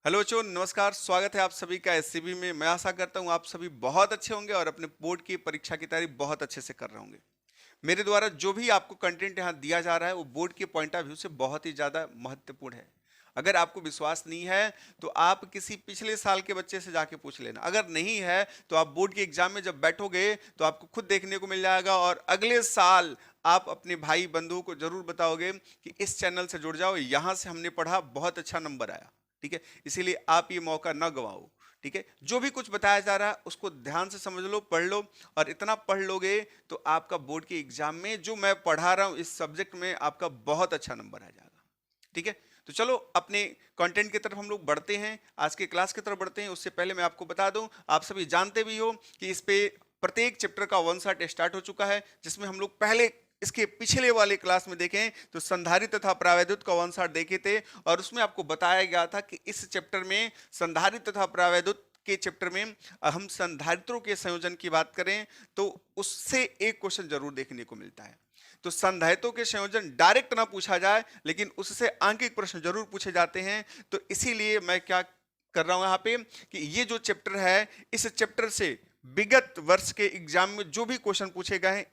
Hello बच्चों, नमस्कार। स्वागत है आप सभी का एससीबी में। मैं आशा करता हूं आप सभी बहुत अच्छे होंगे और अपने बोर्ड की परीक्षा की तैयारी बहुत अच्छे से कर रहे होंगे। मेरे द्वारा जो भी आपको कंटेंट यहां दिया जा रहा है वो बोर्ड के पॉइंट ऑफ व्यू से बहुत ही ज़्यादा महत्वपूर्ण है। अगर आपको विश्वास नहीं है तो आप किसी पिछले साल के बच्चे से जाके पूछ लेना। अगर नहीं है तो आप बोर्ड के एग्जाम में जब बैठोगे तो आपको खुद देखने को मिल जाएगा और अगले साल आप अपने भाई बंधुओं को जरूर बताओगे कि इस चैनल से जुड़ जाओ, यहाँ से हमने पढ़ा, बहुत अच्छा नंबर आया। ठीक है, इसीलिए आप ये मौका ना गवाओ। ठीक है, जो भी कुछ बताया जा रहा है उसको ध्यान से समझ लो, पढ़ लो, और इतना पढ़ लोगे तो आपका बोर्ड के एग्जाम में जो मैं पढ़ा रहा हूं इस सब्जेक्ट में आपका बहुत अच्छा नंबर आ जाएगा। ठीक है, तो चलो अपने कंटेंट की तरफ हम लोग बढ़ते हैं, आज के क्लास की तरफ बढ़ते हैं। उससे पहले मैं आपको बता दूं, आप सभी जानते भी हो कि इस पे प्रत्येक चैप्टर का वन शॉट स्टार्ट हो चुका है, जिसमें हम लोग पहले इसके पिछले वाले क्लास में देखें तो संधारित्र तथा प्रावैद्युत का वन शॉट देखे थे, और उसमें आपको बताया गया था कि इस चैप्टर में संधारित्र तथा प्रावैद्युत के चैप्टर में हम संधारित्रों के संयोजन की बात करें तो उससे एक क्वेश्चन जरूर देखने को मिलता है। तो संधारित्रों के संयोजन डायरेक्ट ना पूछा जाए लेकिन उससे आंकिक प्रश्न जरूर पूछे जाते हैं। तो इसीलिए मैं क्या कर रहा हूं यहाँ पे कि ये जो चैप्टर है, इस चैप्टर से विगत वर्ष के एग्जाम में जो भी क्वेश्चन पूछे गए हैं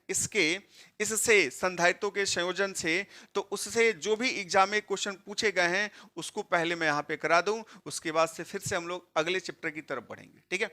इससे संधारित्रों के संयोजन से, तो उससे जो भी एग्जाम में क्वेश्चन पूछे गए हैं उसको पहले मैं यहाँ पे करा दूं, उसके बाद से फिर से हम लोग अगले चैप्टर की तरफ बढ़ेंगे। ठीक है,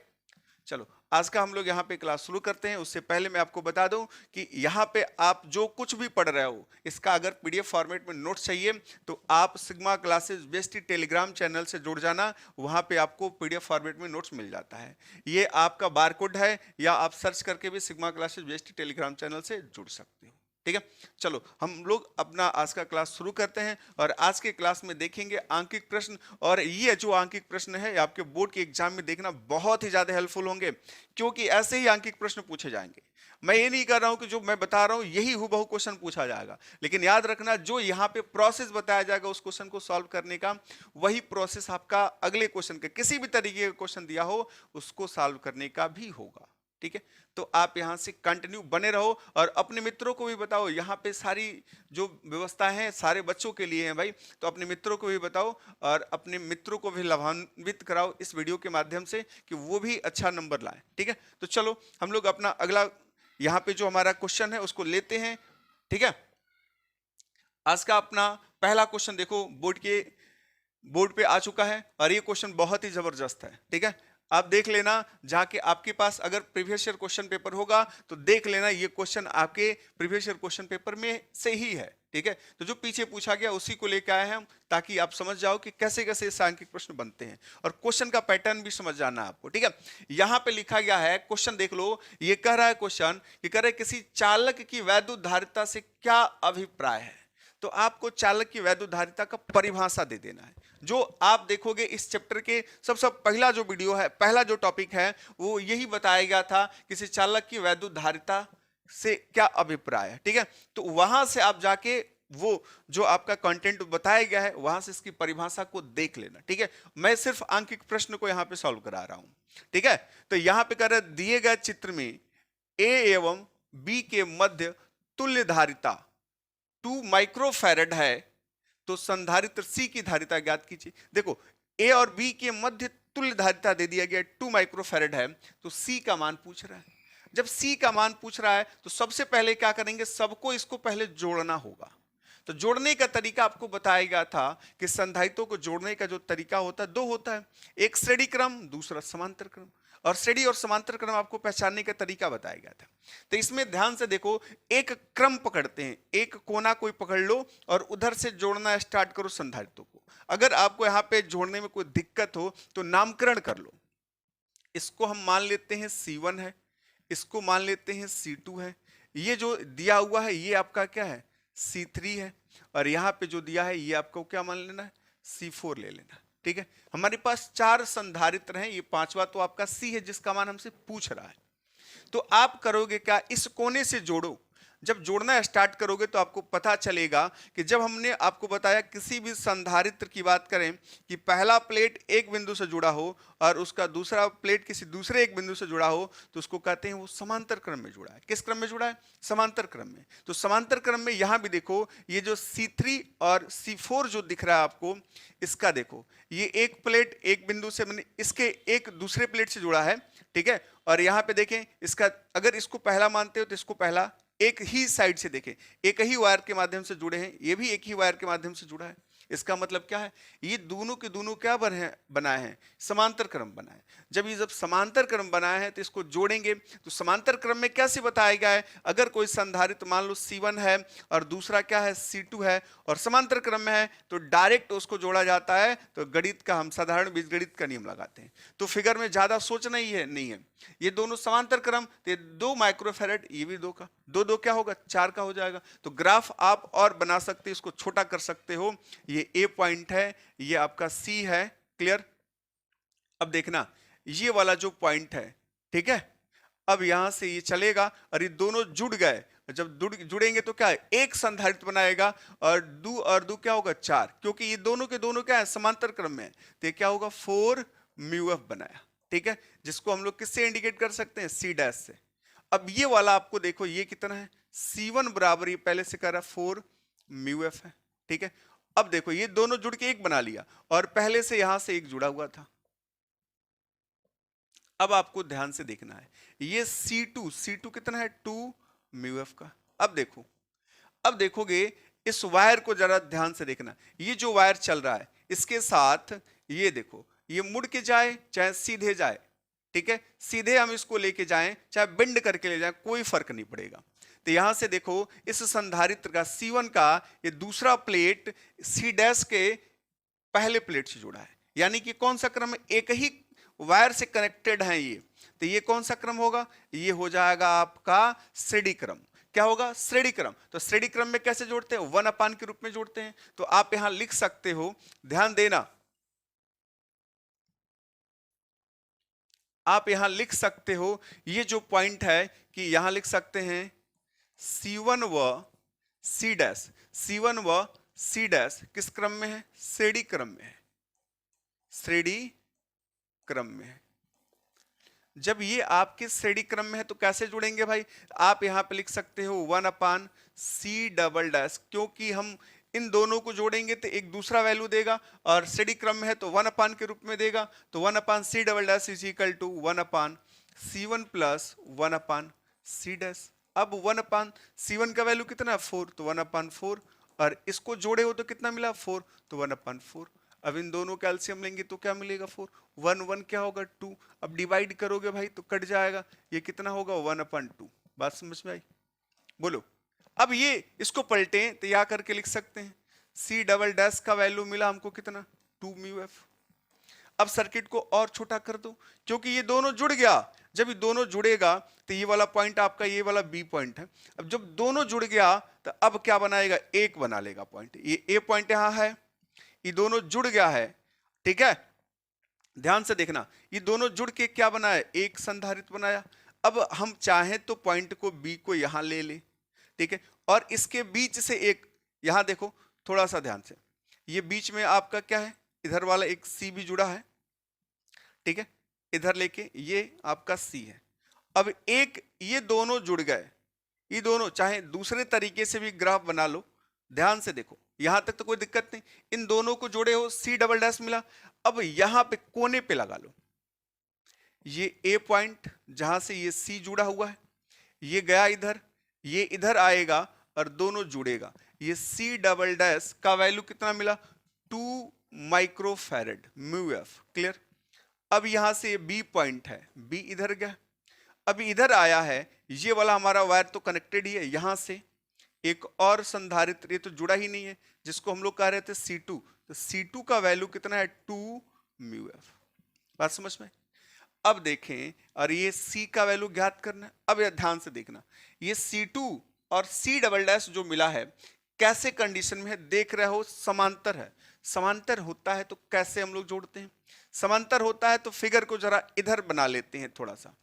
चलो आज का हम लोग यहाँ पे क्लास शुरू करते हैं। उससे पहले मैं आपको बता दूं कि यहाँ पे आप जो कुछ भी पढ़ रहे हो इसका अगर पीडीएफ फॉर्मेट में नोट्स चाहिए तो आप sigma classes best Telegram channel से जुड़ जाना, वहाँ पे आपको पीडीएफ फॉर्मेट में नोट्स मिल जाता है। ये आपका बारकोड है, या आप सर्च करके भी sigma classes best Telegram channel से जुड़ सकते हो। ठीक है, चलो हम लोग अपना आज का क्लास शुरू करते हैं, और आज के क्लास में देखेंगे आंकिक प्रश्न। और ये जो आंकिक प्रश्न है आपके बोर्ड के एग्जाम में देखना बहुत ही ज्यादा हेल्पफुल होंगे, क्योंकि ऐसे ही आंकिक प्रश्न पूछे जाएंगे। मैं ये नहीं कर रहा हूं कि जो मैं बता रहा हूं यही हूबहू क्वेश्चन पूछा जाएगा, लेकिन याद रखना जो यहाँ पे प्रोसेस बताया जाएगा उस क्वेश्चन को सॉल्व करने का, वही प्रोसेस आपका अगले क्वेश्चन का किसी भी तरीके का क्वेश्चन दिया हो उसको सॉल्व करने का भी होगा। ठीक है, तो आप यहां से कंटिन्यू बने रहो और अपने मित्रों को भी बताओ। यहाँ पे सारी जो व्यवस्था है सारे बच्चों के लिए है भाई, तो अपने मित्रों को भी बताओ और अपने मित्रों को भी लाभान्वित कराओ इस वीडियो के माध्यम से कि वो भी अच्छा नंबर लाए। ठीक है, तो चलो हम लोग अपना अगला यहाँ पे जो हमारा क्वेश्चन है उसको लेते हैं। ठीक है, आज का अपना पहला क्वेश्चन देखो बोर्ड पे आ चुका है, और ये क्वेश्चन बहुत ही जबरदस्त है। ठीक है, आप देख लेना, जाके आपके पास अगर प्रीवियस ईयर क्वेश्चन पेपर होगा तो देख लेना ये क्वेश्चन आपके प्रीवियस ईयर क्वेश्चन पेपर में से ही है। ठीक है, तो जो पीछे पूछा गया उसी को लेकर आए हैं हम, ताकि आप समझ जाओ कि कैसे कैसे सांख्यिक प्रश्न बनते हैं, और क्वेश्चन का पैटर्न भी समझ जाना आपको। ठीक है, यहां पे लिखा गया है, क्वेश्चन देख लो, ये कह रहा है क्वेश्चन कि कह रहे किसी चालक की वैद्युत धारिता से क्या अभिप्राय है। तो आपको चालक की वैद्युत धारिता का परिभाषा दे देना है। जो आप देखोगे इस चैप्टर के सबसे पहला जो वीडियो है, पहला जो टॉपिक है वो यही बताया गया था, किसी चालक की वैद्युत धारिता से क्या अभिप्राय है। ठीक है, तो वहां से आप जाके वो जो आपका कंटेंट बताया गया है वहां से इसकी परिभाषा को देख लेना। ठीक है, मैं सिर्फ आंकिक प्रश्न को यहां पे सॉल्व करा रहा हूं। ठीक है, तो यहां पे कह रहे दिए गए चित्र में ए एवं बी के मध्य तुल्य धारिता 2 माइक्रोफैरड है, तो संधारित्र सी की धारिता ज्ञात कीजिए। देखो ए और बी के मध्य तुल्य धारिता दे दिया गया 2 माइक्रोफैरड है, तो सी का मान पूछ रहा है। जब सी का मान पूछ रहा है तो सबसे पहले क्या करेंगे, सबको इसको पहले जोड़ना होगा। तो जोड़ने का तरीका आपको बताया गया था कि संधारित्रों को जोड़ने का जो तरीका होता है दो होता है, एक श्रेणी क्रम, दूसरा समांतर क्रम। और श्रेणी और समांतर क्रम आपको पहचानने का तरीका बताया गया था। तो इसमें ध्यान से देखो, एक क्रम पकड़ते हैं, एक कोना कोई पकड़ लो और उधर से जोड़ना स्टार्ट करो संधारित्रों को। अगर आपको यहाँ पे जोड़ने में कोई दिक्कत हो तो नामकरण कर लो। इसको हम मान लेते हैं C1 है, इसको मान लेते हैं C2 है, ये जो दिया हुआ है ये आपका क्या है, C3 है, और यहाँ पे जो दिया है ये आपको क्या मान लेना है, C4 ले लेना। ठीक है, हमारे पास 4 संधारित्र हैं, ये पांचवा तो आपका C है जिसका मान हमसे पूछ रहा है। तो आप करोगे क्या, इस कोने से जोड़ो, जब जोड़ना स्टार्ट करोगे तो आपको पता चलेगा कि जब हमने आपको बताया किसी भी संधारित्र की बात करें कि पहला प्लेट एक बिंदु से जुड़ा हो और उसका दूसरा प्लेट किसी दूसरे एक बिंदु से जुड़ा हो तो उसको कहते हैं वो समांतर क्रम में जुड़ा है। किस क्रम में जुड़ा है? समांतर क्रम में। तो समांतर क्रम में यहां भी देखो, ये जो C3 और C4 जो दिख रहा है आपको, इसका देखो, ये एक प्लेट एक बिंदु से मैंने इसके एक दूसरे प्लेट से जुड़ा है, ठीक है। और यहां पे देखें, इसका अगर इसको पहला मानते हो तो इसको पहला, एक ही साइड से देखें, एक ही वायर के माध्यम से जुड़े हैं, ये भी एक ही वायर के माध्यम से जुड़ा है। इसका मतलब क्या है? ये दोनों के दोनों क्या बनाए हैं? समांतर क्रम बनाए। जब समांतर क्रम बनाए हैं तो इसको जोड़ेंगे तो समांतर क्रम में कैसे बताया गया है? अगर कोई संधारित्र मान लो C1 है और दूसरा क्या है? C2 है और समांतर क्रम में है तो डायरेक्ट उसको जोड़ा जाता है। तो गणित का हम साधारण बीजगणित का नियम लगाते हैं। तो फिगर में ज्यादा सोचना ही है नहीं है। ये दोनों समांतर क्रम, तो 2 माइक्रोफैरड, ये भी 2 का, 2 क्या होगा? 4 का हो जाएगा। तो ग्राफ आप और बना सकते, इसको छोटा कर सकते हो। ये ए पॉइंट है, ये आपका सी है। क्लियर? अब देखना, ये वाला जो पॉइंट है, ठीक है, अब यहां से ये चलेगा और ये दोनों जुड़ गए। जब जुड़ेंगे तो क्या है? एक संधारित्र बनाएगा और दो क्या होगा? 4, क्योंकि ये दोनों के दोनों क्या है? समांतर क्रम में है। तो ये क्या होगा? 4 म्यू एफ बनाया, ठीक है, जिसको हम लोग किससे इंडिकेट कर सकते हैं? C डैश से। अब ये वाला आपको देखो, ये कितना है? C1 बराबर, ये पहले से कह रहा 4 म्यू एफ है, ठीक है। अब देखो, ये दोनों जुड़ के एक बना लिया और पहले से यहां से एक जुड़ा हुआ था। अब आपको ध्यान से देखना है, ये C2 कितना है? 2 म्यू एफ का। अब देखोगे इस वायर को जरा ध्यान से देखना, ये जो वायर चल रहा है इसके साथ ये देखो, ये मुड़ के जाए चाहे सीधे जाए, ठीक है, सीधे हम इसको लेके जाएं चाहे बेंड करके ले जाएं, कोई फर्क नहीं पड़ेगा। तो यहां से देखो, इस संधारित्र का C1 का ये दूसरा प्लेट C डैश के पहले प्लेट से जुड़ा है, यानी कि कौन सा क्रम? एक ही वायर से कनेक्टेड है ये। तो ये कौन सा क्रम होगा? ये हो जाएगा आपका श्रेणी क्रम। क्या होगा? श्रेणी क्रम। तो श्रेणी क्रम में कैसे जोड़ते हैं? 1 अपान के रूप में जोड़ते हैं। तो आप यहां लिख सकते हो, ध्यान देना, आप यहां लिख सकते हो, ये जो पॉइंट है कि यहां लिख सकते हैं C1 व C डैश, C1 व C डैश किस क्रम में है? श्रेणी क्रम में है, श्रेणी क्रम में है। जब ये आपके श्रेणी क्रम में है तो कैसे जुड़ेंगे भाई? आप यहां पे लिख सकते हो 1 अपान C डबल डैश, क्योंकि हम इन दोनों को जोड़ेंगे तो एक दूसरा वैल्यू देगा और श्रेणी क्रम में है तो 1 अपान के रूप में देगा। तो 1 upon C double dash is equal to 1 upon C1 plus 1 upon C dash. अब 1 अपान C1 का वैल्यू कितना है? 4, तो 1 अपान 4, और इसको जोड़े हो तो कितना मिला? 4, तो 1 अपान 4। अब इन दोनों का एलसीएम लेंगे तो क्या मिलेगा? 4, 1 1 क्या होगा? 2। अब डिवाइड करोगे भाई तो कट जाएगा, ये कितना होगा? 1 अपान 2। बात समझ में आई? बोलो। अब ये इसको पलटे तो यहां करके लिख सकते हैं, C डबल डैश का वैल्यू मिला हमको कितना? 2 म्यू एफ। अब सर्किट को और छोटा कर दो, क्योंकि ये दोनों जुड़ गया। जब ये दोनों जुड़ेगा तो ये वाला पॉइंट आपका, ये वाला बी पॉइंट है। अब जब दोनों जुड़ गया तो अब क्या बनाएगा? एक बना लेगा पॉइंट। ये ए पॉइंट यहां है, ये दोनों जुड़ गया है, ठीक है। ध्यान से देखना, ये दोनों जुड़ के क्या बनाया? एक संधारित्र बनाया। अब हम चाहें तो पॉइंट को बी को यहां ले ले, ठीक है, और इसके बीच से एक, यहां देखो थोड़ा सा ध्यान से, ये बीच में आपका क्या है? इधर वाला एक सी भी जुड़ा है, ठीक है, इधर लेके ये आपका सी है। अब एक ये दोनों जुड़ गए, ये दोनों चाहे दूसरे तरीके से भी ग्राफ बना लो, ध्यान से देखो, यहां तक तो कोई दिक्कत नहीं। इन दोनों को जोड़े हो, C डबल डैश मिला। अब यहां पे कोने पे लगा लो, ये ए पॉइंट जहां से ये C जुड़ा हुआ है, ये गया इधर, ये इधर आएगा और दोनों जुड़ेगा। ये C डबल डैश का वैल्यू कितना मिला? 2 माइक्रोफैरड म्यू एफ। क्लियर? अब यहां से ये बी पॉइंट है, बी इधर गया, अभी इधर आया है, ये वाला हमारा वायर तो कनेक्टेड ही है, यहां से एक और संधारित्र, ये तो जुड़ा ही नहीं है, जिसको हम लोग कह रहे थे C2। तो C2 का वैल्यू कितना है? 2 म्यू एफ। बात समझ में? अब देखें, और ये C का वैल्यू ज्ञात करना है। अब ये ध्यान से देखना, ये C2 और C डबल डैश जो मिला है कैसे कंडीशन में है? देख रहे हो, समांतर है। समांतर होता है तो कैसे हम लोग जोड़ते हैं? समांतर होता है तो फिगर को जरा इधर बना लेते हैं थोड़ा सा,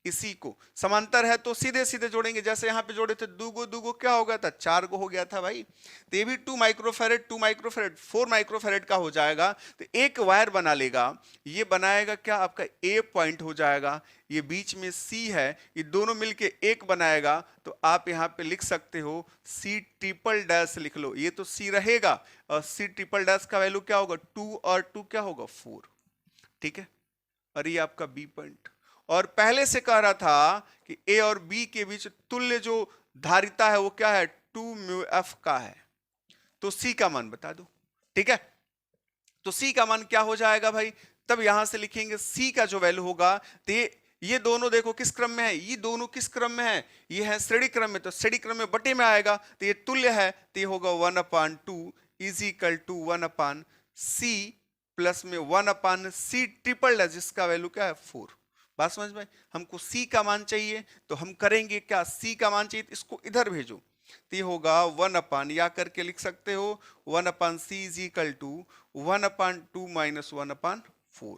इसी को, समांतर है तो सीधे सीधे जोड़ेंगे, जैसे यहाँ पे जोड़े थे दूगो दूगो क्या हो गया था, 4 गो हो गया था भाई। तो ये भी 2 माइक्रोफेरेड 2 माइक्रोफेरेड 4 माइक्रोफेरेड का हो जाएगा। तो एक वायर बना लेगा, ये बनाएगा क्या आपका ए पॉइंट हो जाएगा, ये बीच में सी है, ये दोनों मिलके एक बनाएगा। तो आप यहाँ पे लिख सकते हो सी ट्रिपल डैश लिख लो, ये तो सी रहेगा और सी ट्रिपल डैश का वैल्यू क्या होगा 2 और 2 क्या होगा 4, ठीक है। और ये आपका बी पॉइंट, और पहले से कह रहा था कि ए और बी के बीच तुल्य जो धारिता है वो क्या है 2 म्यू एफ का है। तो सी का मान बता दो, ठीक है। तो सी का मान क्या हो जाएगा भाई, तब यहां से लिखेंगे सी का जो वैल्यू होगा, तो ये दोनों देखो किस क्रम में है, ये दोनों किस क्रम में है, ये है श्रेणी क्रम में, तो श्रेणी क्रम में बटे में आएगा, तो ये तुल्य है, तो ये होगा 1/2 is equal to 1/c plus में 1/c ट्रिपल डैश, जिसका वैल्यू क्या है 4। बात समझ में, हमको c का मान चाहिए तो हम करेंगे क्या, c का मान चाहिए तो इसको इधर भेजो, तो ये होगा 1/ या करके लिख सकते हो 1/c is equal to 1/2 minus 1/4।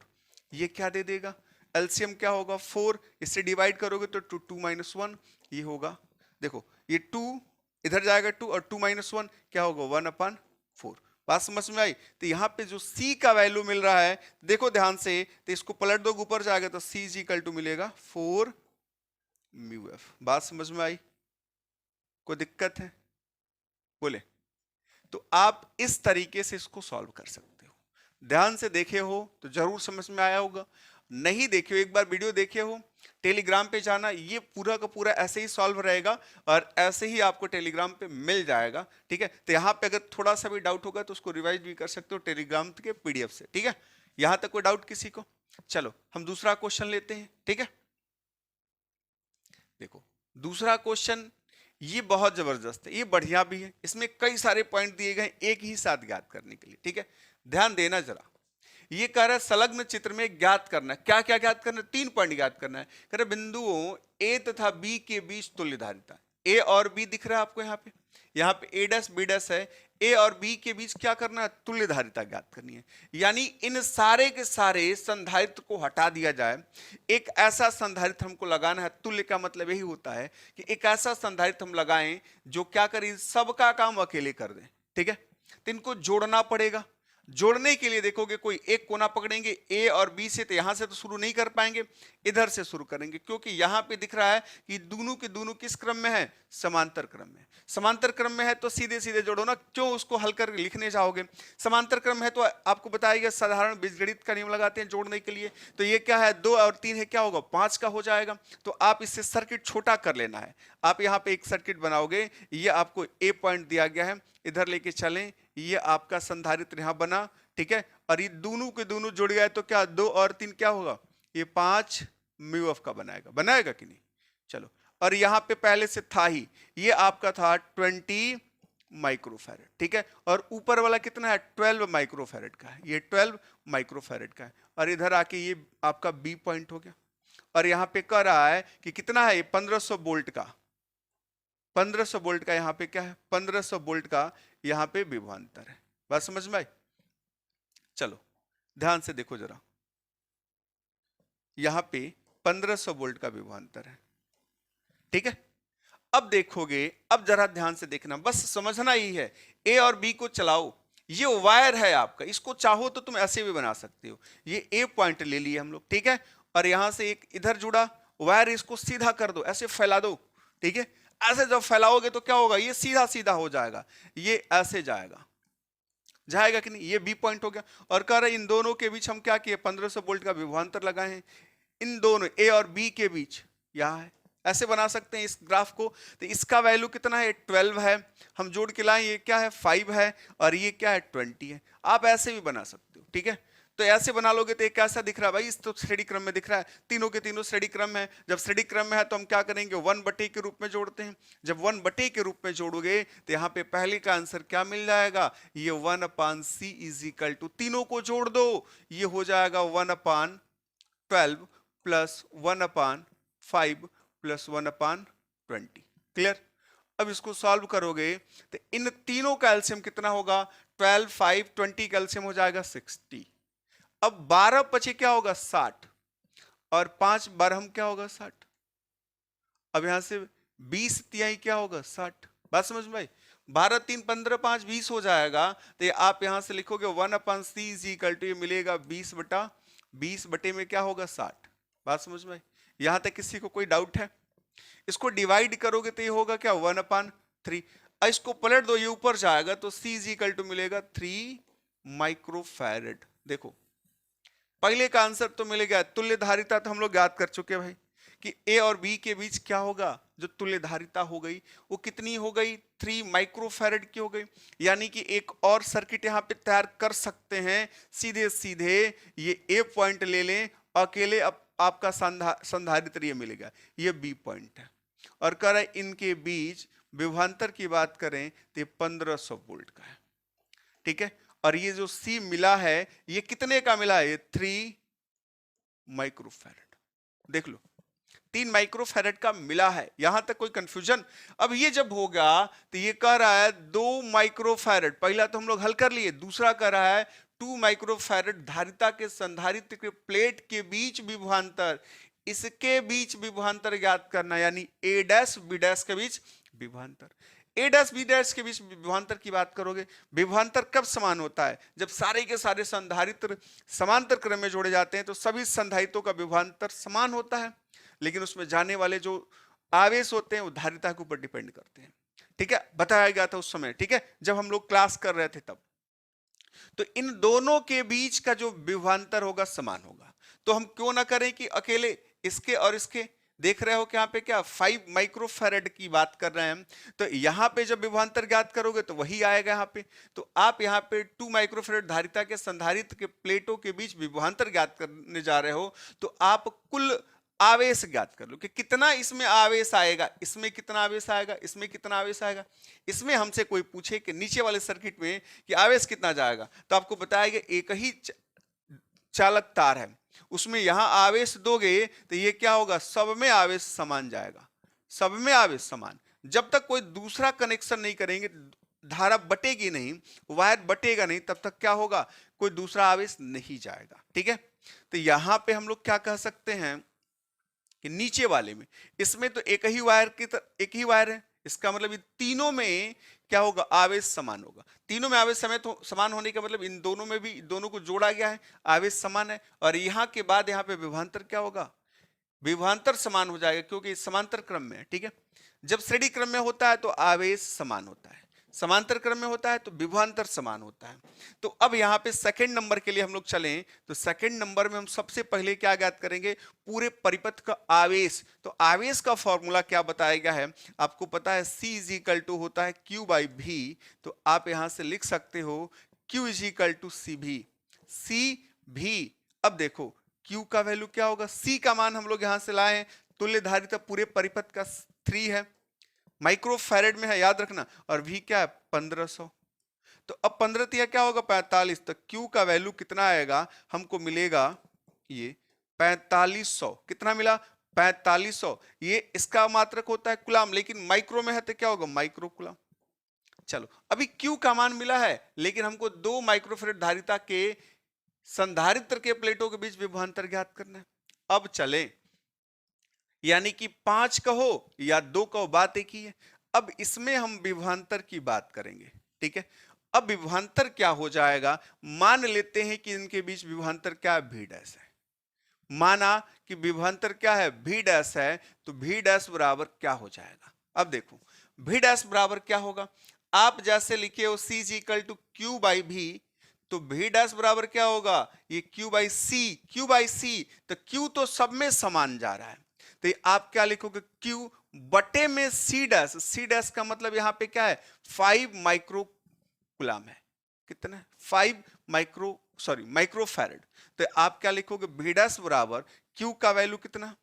ये क्या दे देगा, एलसीएम क्या होगा 4, इससे डिवाइड करोगे तो 2 माइनस 1, ये होगा, देखो ये 2 इधर जाएगा 2 और 2 माइनस 1 क्या होगा 1/4। बात समझ में आई। तो यहाँ पे जो c का वैल्यू मिल रहा है, देखो ध्यान से, तो इसको पलट दो ऊपर जाएगा तो c इज इक्वल टू मिलेगा 4 म्यू एफ। बात समझ में आई, कोई दिक्कत है बोले। तो आप इस तरीके से इसको सॉल्व कर सकते हो, ध्यान से देखे हो तो जरूर समझ में आया होगा, नहीं देखे हो एक बार वीडियो देखे हो, टेलीग्राम पे जाना, ये पूरा का पूरा ऐसे ही सॉल्व रहेगा और ऐसे ही आपको टेलीग्राम पे मिल जाएगा, ठीक है। तो यहाँ पे अगर थोड़ा सा भी डाउट होगा तो उसको रिवाइज भी कर सकते हो टेलीग्राम के पीडीएफ से, ठीक है। यहां तक कोई डाउट किसी को, चलो हम दूसरा क्वेश्चन लेते हैं, ठीक है। देखो दूसरा क्वेश्चन ये बहुत जबरदस्त है, ये बढ़िया भी है, इसमें कई सारे पॉइंट दिए गए एक ही साथ ज्ञात करने के लिए, ठीक है। ध्यान देना जरा, ये कह रहा है संलग्न चित्र में ज्ञात करना है, क्या क्या ज्ञात करना है, 3 पॉइंट ज्ञात करना है। कह रहे बिंदुओं ए तथा बी के बीच तुल्य धारिता, ए और बी दिख रहा है आपको यहाँ पे ए डैश बी डैश है, ए और बी के बीच क्या करना है, तुल्य धारिता ज्ञात करनी है। यानी इन सारे के सारे संधारित्र को हटा दिया जाए, एक ऐसा संधारित्र हमको लगाना है। तुल्य का मतलब यही होता है कि एक ऐसा संधारित्र हम लगाएं जो क्या करे, सबका काम अकेले कर दे, ठीक है। तो इनको जोड़ना पड़ेगा, जोड़ने के लिए देखोगे कोई एक कोना पकड़ेंगे ए और बी से, तो यहां से तो शुरू नहीं कर पाएंगे, इधर से शुरू करेंगे, क्योंकि यहां पे दिख रहा है कि दोनों के दोनों किस क्रम में है, समांतर क्रम में। समांतर क्रम में है तो सीधे सीधे जोड़ो ना, क्यों उसको हल कर लिखने जाओगे। समांतर क्रम है तो आपको बताया गया साधारण बीजगणित का नियम लगाते हैं जोड़ने के लिए, तो ये क्या है 2 और 3 है, क्या होगा 5 का हो जाएगा। तो आप इससे सर्किट छोटा कर लेना है, आप यहाँ पे एक सर्किट बनाओगे, ये आपको ए पॉइंट दिया गया है, इधर लेके चलें, ये आपका संधारित्र यहां बना, ठीक है। और ये दोनों के दोनों जुड़ गए तो क्या 2 और 3 क्या होगा, ये 5 म्यू एफ का बनाएगा, बनाएगा कि नहीं। चलो, और यहां पे पहले से था ही, ये आपका था 20 माइक्रोफैरेड, ठीक है। और ऊपर वाला कितना है 12 माइक्रोफैरेड का है, ये 12 माइक्रोफैरेड का है। और इधर आके ये आपका बी पॉइंट हो गया, और यहां पे कह रहा है कि कितना है, ये 1500 वोल्ट का, 1500 वोल्ट का यहाँ पे क्या है, 1500 वोल्ट का यहाँ पे विभवांतर है। बात समझ में आई। चलो ध्यान से देखो जरा, यहाँ पे 1500 वोल्ट का विभवांतर है, ठीक है। अब देखोगे, अब जरा ध्यान से देखना, बस समझना ही है, ए और बी को चलाओ, ये वायर है आपका, इसको चाहो तो तुम ऐसे भी बना सकते हो। ये ए पॉइंट ले लिए हम लोग, ठीक है, और यहां से एक इधर जुड़ा वायर, इसको सीधा कर दो, ऐसे फैला दो, ठीक है। ऐसे जब फैलाओगे तो क्या होगा, ये सीधा सीधा हो जाएगा, ये ऐसे जाएगा, जाएगा कि नहीं, ये बी पॉइंट हो गया। और कह रहे इन दोनों के बीच हम क्या किए, 1500 वोल्ट का विभवांतर लगाए हैं, इन दोनों ए और बी के बीच यहां है, ऐसे बना सकते हैं इस ग्राफ को। तो इसका वैल्यू कितना है 12 है, हम जोड़ के लाए, ये क्या है 5 है, और ये क्या है 20 है। आप ऐसे भी बना सकते हो, ठीक है। तो ऐसे बना लोगे तो एक कैसा दिख रहा है भाई, इस तो श्रेणी क्रम में दिख रहा है, तीनों के तीनों श्रेणी क्रम में है। जब श्रेणी क्रम में है तो हम क्या करेंगे, 1/, के रूप में जोड़ते हैं। जब 1/, के रूप में जोड़ोगे तो यहाँ पे पहले का आंसर क्या मिल जाएगा, ये 1/c इज इक्वल टू, तीनों को जोड़ दो, ये हो जाएगा 1/12 प्लस 1/5 प्लस 1/20। क्लियर। अब इसको सॉल्व करोगे तो इन तीनों का एलसीएम कितना होगा, 12, 5, 20 का एलसीएम हो जाएगा 60। अब 12 पचे क्या होगा 60, और 5 बारह क्या होगा 60, अब यहां से 20 तिहाई क्या होगा 60, बात समझ में भाई। 12 3 15 5 20 हो जाएगा, तो ये आप यहां से लिखोगे 1/c इज इक्वल टू, ये मिलेगा 20 बटे में क्या होगा 60, बात समझ में। यहां तक किसी को कोई डाउट है? इसको डिवाइड करोगे तो ये होगा क्या 1/3, इसको पलट दो ये ऊपर जाएगा तो c इज इक्वल टू मिलेगा 3 माइक्रोफैरड। देखो पहले का आंसर तो मिल गया, तुल्य धारिता तो हम लोग याद कर चुके भाई कि A और B के बीच क्या होगा, जो तुल्य धारिता हो गई वो कितनी हो गई 3 माइक्रोफैरड की हो गई। यानी कि एक और सर्किट यहां पे तैयार कर सकते हैं, सीधे सीधे ये A पॉइंट ले लें, अकेले आपका संधारित्र ये मिलेगा, ये B पॉइंट है, और कह रहा है इनके बीच विभवांतर की बात करें तो 1500 वोल्ट का है, ठीक है। और ये जो C मिला है ये कितने का मिला है, 3 माइक्रोफैरड। देख लो 3 माइक्रोफैरड का मिला है, यहां तक कोई कंफ्यूजन? अब ये जब होगा तो ये कह रहा है 2 माइक्रोफैरड, पहला तो हम लोग हल कर लिए, दूसरा कह रहा है 2 माइक्रोफैरड धारिता के संधारित्र के प्लेट के बीच विभवांतर, इसके बीच विभवांतर ज्ञात करना, यानी A डैश B डैश के बीच विभवांतर। A डैश B डैश के बीच विभवांतर की बात करोगे, विभवांतर कब समान होता है, जब सारे के सारे संधारित्र समांतर क्रम में जोड़े जाते हैं तो सभी संधारित्रों का विभवांतर समान होता है, लेकिन उसमें जाने वाले जो आवेश होते हैं वो धारिता के ऊपर डिपेंड करते हैं, ठीक है, बताया गया था उस समय, ठीक है, जब हम लोग क्लास कर रहे थे तब। तो इन दोनों के बीच का जो विभवांतर होगा समान होगा, तो हम क्यों ना करें कि अकेले इसके और इसके, देख रहे हो कि यहाँ पे क्या 5 माइक्रोफैरड की बात कर रहे हैं हम, तो यहाँ पे जब विभवांतर ज्ञात करोगे तो वही आएगा यहाँ पे। तो आप यहाँ पे 2 माइक्रोफैरड धारिता के संधारित्र के प्लेटों के बीच विभवांतर ज्ञात करने जा रहे हो, तो आप कुल आवेश ज्ञात कर लो कि कितना इसमें आवेश आएगा, इसमें कितना आवेश आएगा, इसमें कितना आवेश आएगा। इसमें हमसे कोई पूछे कि नीचे वाले सर्किट में कि आवेश कितना जाएगा, तो आपको बताएगा एक ही चालक तार है, उसमें यहां आवेश दोगे तो ये क्या होगा, सब में आवेश समान जाएगा, सब में आवेश समान। जब तक कोई दूसरा कनेक्शन नहीं करेंगे धारा बटेगी नहीं, वायर बटेगा नहीं, तब तक क्या होगा, कोई दूसरा आवेश नहीं जाएगा, ठीक है। तो यहां पे हम लोग क्या कह सकते हैं कि नीचे वाले में, इसमें तो एक ही वायर है, इसका मतलब इन तीनों में क्या होगा, आवेश समान होगा। तीनों में आवेश समान होने का मतलब इन दोनों में भी, दोनों को जोड़ा गया है, आवेश समान है। और यहां के बाद यहां पे विभवांतर क्या होगा, विभवांतर समान हो जाएगा, क्योंकि समांतर क्रम में है, ठीक है। जब श्रेणी क्रम में होता है तो आवेश समान होता है, समांतर क्रम में होता है तो विभवांतर समान होता है। तो अब यहाँ पे सेकंड नंबर के लिए हम लोग चलें, तो सेकंड नंबर में हम सबसे पहले क्या ज्ञात करेंगे, पूरे परिपथ का आवेश। तो आवेश का फॉर्मूला क्या बताया गया है, आपको पता है C इज इक्वल टू होता है Q बाई V, तो आप यहां से लिख सकते हो Q is equal to C V। अब देखो Q का वैल्यू क्या होगा, C का मान हम लोग यहां से लाए, तुल्य धारिता पूरे परिपथ का 3 है, माइक्रोफैरड में है याद रखना, और V क्या है 1500। तो अब 15 तिया क्या होगा 45, तो Q का वैल्यू कितना आएगा, हमको मिलेगा ये 4500। कितना मिला 4500। ये इसका मात्रक होता है कुलाम, लेकिन माइक्रो में है तो क्या होगा माइक्रो कुलाम। चलो अभी Q का मान मिला है, लेकिन हमको 2 माइक्रोफैरड धारिता के संधारित्र के प्लेटों के बीच विभवांतर ज्ञात करना है। अब चलें, यानी कि 5 कहो या 2 कहो, बात एक ही है। अब इसमें हम विभवांतर की बात करेंगे, ठीक है। अब विभवांतर क्या हो जाएगा, मान लेते हैं कि इनके बीच विभवांतर क्या है, V डैश है। माना कि विभवांतर क्या है, V डैश है, तो V डैश बराबर क्या हो जाएगा। अब देखो V डैश बराबर क्या होगा, आप जैसे लिखे हो C is equal to Q by V, तो V डैश बराबर क्या होगा, ये Q बाई C, तो Q तो सब में समान जा रहा है, तो आप क्या लिखोगे, Q बटे में C डैश का मतलब यहां पे क्या है 5 माइक्रो कुलाम है, कितना 5 माइक्रोफैरड। तो आप क्या लिखोगे, V डैश बराबर Q का वैल्यू कितना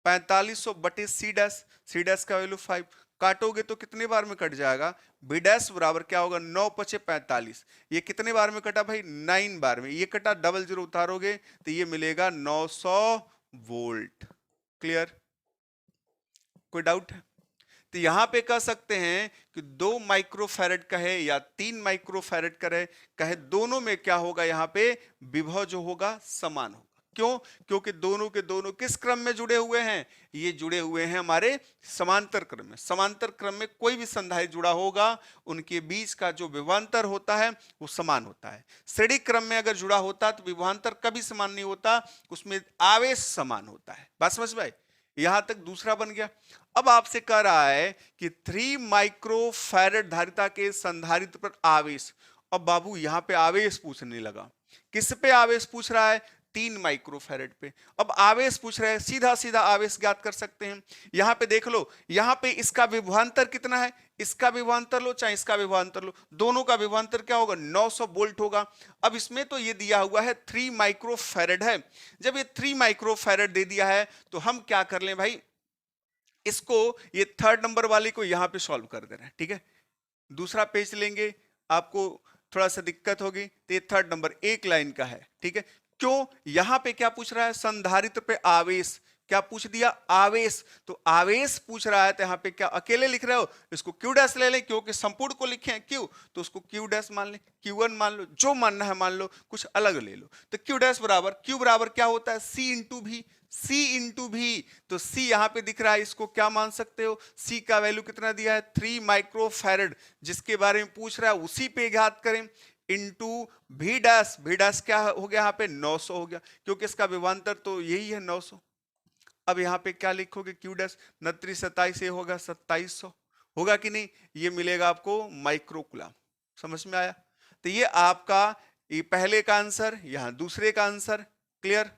4500 बटे C डैश का वैल्यू 5, काटोगे तो कितने बार में कट जाएगा, V डैश बराबर क्या होगा 9 पचे 45, ये कितने बार में कटा भाई 9 बार में, ये कटा, डबल जीरो उतारोगे तो ये मिलेगा 900 वोल्ट। क्लियर, कोई डाउट है? तो यहां पे कह सकते हैं कि 2 माइक्रोफैरड कहे या 3 माइक्रोफैरड कहे, दोनों में क्या होगा, यहां पे विभव जो होगा समान होगा। क्यों? क्योंकि दोनों के दोनों किस क्रम में जुड़े हुए हैं? ये जुड़े हुए हैं हमारे समांतर क्रम में। समांतर क्रम में कोई भी संधारित्र जुड़ा होगा, उनके बीच का जो विभवांतर होता है वो समान होता है। श्रेणी क्रम में अगर जुड़ा होता तो विभवांतर कभी समान नहीं होता, उसमें आवेश समान होता है। बात समझ में आई? यहां तक दूसरा बन गया। अब आपसे कह रहा है कि 3 माइक्रो फैरेड धारिता के संधारित्र पर आवेश। अब बाबू यहां पे आवेश पूछने लगा। किस पे आवेश पूछ रहा है? 3 माइक्रो फैरेड पे। अब आवेश पूछ रहे हैं, सीधा सीधा आवेश ज्ञात कर सकते हैं। यहां पे देख लो, यहां पे इसका विभवांतर कितना है? इसका विभवांतर लो चाहे इसका विभवांतर लो, दोनों का विभवांतर क्या होगा? 900 वोल्ट होगा। अब इसमें तो ये दिया हुआ है 3 माइक्रो फैरेड है। जब ये 3 माइक्रो फैरेड दे दिया है तो हम क्या कर लें भाई, इसको ये थर्ड नंबर वाले को यहां पे सॉल्व कर दे रहे हैं। ठीक है, दूसरा पेज लेंगे, आपको थोड़ा सा दिक्कत होगी। तो ये थर्ड नंबर एक लाइन का है। ठीक है, क्यों? यहां पे क्या पूछ रहा है? संधारित्र पे आवेश। क्या पूछ दिया? आवेश। तो आवेश पूछ रहा है तो यहां पे क्या अकेले लिख रहे हो? इसको क्यू डैश ले लें, क्योंकि संपूर्ण को लिखे हैं क्यू, तो उसको क्यू डैश मान लें, Q1 मान लो, जो मानना है मान लो, कुछ अलग ले लो। तो क्यू डैश बराबर, क्यू बराबर क्या होता है? C इंटू भी। C इंटू भी, तो C यहां पे दिख रहा है, इसको क्या मान सकते हो? C का वैल्यू कितना दिया है? 3 माइक्रो फैरेड, जिसके बारे में पूछ रहा है उसी पे घात करें, इंटू भी डैश। भी डैश क्या हो गया यहाँ पे? 900 हो गया, क्योंकि इसका विभवांतर तो यही है 900। अब यहाँ पे क्या लिखोगे? क्यू डैश 29 27 ये होगा 2700, होगा कि नहीं? ये मिलेगा आपको माइक्रो कूलम। समझ में आया? तो ये आपका ये पहले का आंसर, यहां दूसरे का आंसर, क्लियर।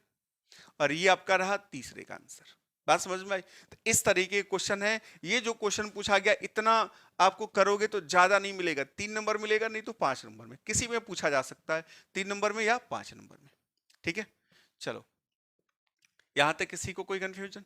और ये आपका रहा तीसरे का आंसर। बात समझ में आई? तो इस तरीके के क्वेश्चन है। ये जो क्वेश्चन पूछा गया, इतना आपको करोगे तो ज्यादा नहीं मिलेगा, 3 नंबर मिलेगा, नहीं तो 5 नंबर में, किसी में पूछा जा सकता है, 3 नंबर में या 5 नंबर में। ठीक है, चलो यहां तक किसी को कोई कंफ्यूजन?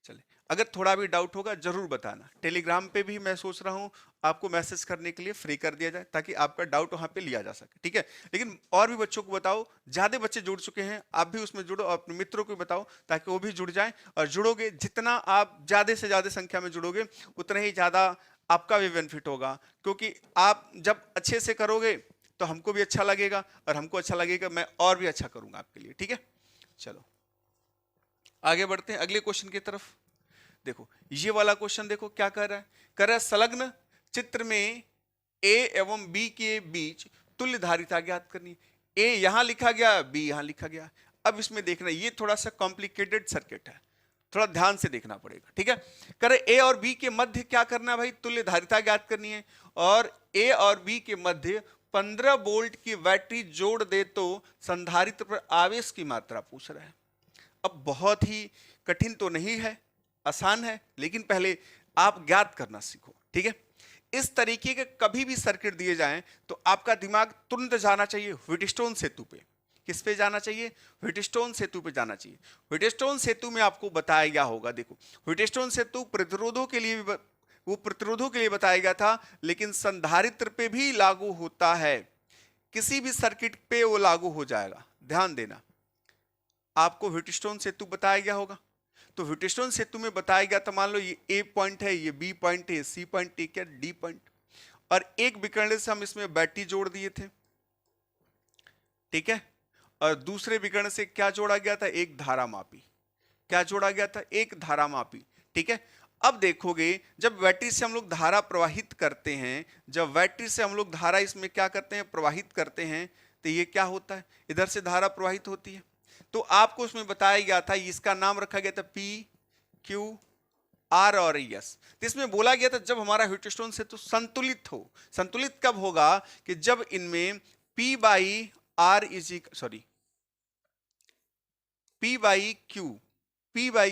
चले, अगर थोड़ा भी डाउट होगा जरूर बताना। टेलीग्राम पे भी मैं सोच रहा हूं आपको मैसेज करने के लिए फ्री कर दिया जाए, ताकि आपका डाउट वहां पे लिया जा सके। ठीक है, लेकिन और भी बच्चों को बताओ, ज्यादा बच्चे जुड़ चुके हैं, आप भी उसमें जुड़ो और अपने मित्रों को बताओ, ताकि वो भी जुड़ जाएं। और जुड़ोगे, जितना आप ज्यादा से ज्यादा संख्या में जुड़ोगे, उतना ही ज्यादा आपका भी बेनिफिट होगा। क्योंकि आप जब अच्छे से करोगे तो हमको भी अच्छा लगेगा, और हमको अच्छा लगेगा, मैं और भी अच्छा करूंगा आपके लिए। ठीक है, चलो आगे बढ़ते हैं अगले क्वेश्चन की तरफ। देखो ये वाला क्वेश्चन देखो क्या कर रहा है? कर रहा है संलग्न चित्र में ए एवं बी के बीच तुल्य धारिता ज्ञात करनी है। ए यहां लिखा गया, बी यहां लिखा गया। अब इसमें देखना, ये थोड़ा सा कॉम्प्लिकेटेड सर्किट है, थोड़ा ध्यान से देखना पड़ेगा। ठीक है, करे ए और बी के मध्य क्या करना है भाई? तुल्य धारिता ज्ञात करनी है। और ए और बी के मध्य 15 वोल्ट की बैटरी जोड़ दे तो संधारित्र पर आवेश की मात्रा पूछ रहा है। अब बहुत ही कठिन तो नहीं है, आसान है, लेकिन पहले आप ज्ञात करना सीखो। ठीक है, इस तरीके के कभी भी सर्किट दिए जाएं तो आपका दिमाग तुरंत जाना चाहिए व्हीटस्टोन सेतु पे। किस पे जाना चाहिए? व्हीटस्टोन सेतु पे जाना चाहिए। व्हीटस्टोन सेतु में आपको बताया गया होगा, देखो व्हीटस्टोन सेतु प्रतिरोधों के लिए भी, वो प्रतिरोधों के लिए बताया गया था, लेकिन संधारित्र पे भी लागू होता है। किसी भी सर्किट पे वो लागू हो जाएगा, ध्यान देना। आपको व्हीटस्टोन सेतु बताया गया होगा, तो व्हीटस्टोन सेतु में बताया गया था, मान लो ये ए पॉइंट है, ये बी पॉइंट है, सी पॉइंट है, क्या डी पॉइंट, और एक विकर्ण से हम इसमें बैटरी जोड़ दिए थे। ठीक है, और दूसरे विकर्ण से क्या जोड़ा गया था? एक धारा मापी। क्या जोड़ा गया था? एक धारा मापी। ठीक है, अब देखोगे जब बैटरी से हम लोग धारा प्रवाहित करते हैं, जब बैटरी से हम लोग धारा इसमें क्या करते हैं? प्रवाहित करते हैं, तो ये क्या होता है? इधर से धारा प्रवाहित होती है। तो आपको उसमें बताया गया था, इसका नाम रखा गया था पी क्यू आर और एस। तो इसमें बोला गया था जब हमारा व्हीटस्टोन से तो संतुलित हो। संतुलित कब होगा? कि जब इनमें P by R is sorry P by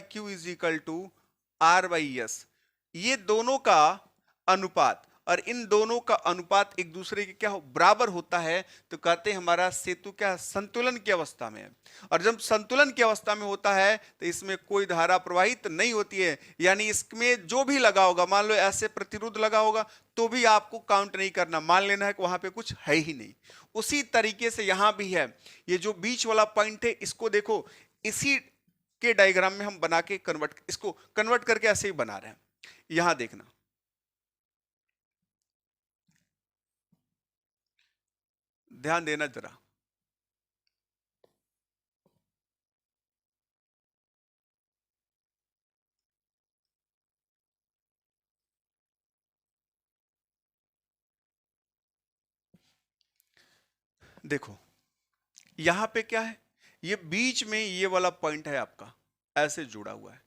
Q is equal to R by S, ये दोनों का अनुपात, और इन दोनों का अनुपात एक दूसरे के क्या हो? बराबर होता है, तो कहते हैं हमारा सेतु क्या संतुलन की अवस्था में है। और जब संतुलन की अवस्था में होता है तो इसमें कोई धारा प्रवाहित नहीं होती है, यानी इसमें जो भी लगा होगा, मान लो ऐसे प्रतिरोध लगा होगा, तो भी आपको काउंट नहीं करना, मान लेना है कि वहां पे कुछ है ही नहीं। उसी तरीके से यहां भी है, ये जो बीच वाला पॉइंट है, इसको देखो, इसी के डायग्राम में हम बना के इसको कन्वर्ट करके ऐसे ही बना रहे हैं। यहां देखना, ध्यान देना जरा। देखो यहां पे क्या है, ये बीच में ये वाला पॉइंट है आपका, ऐसे जुड़ा हुआ है।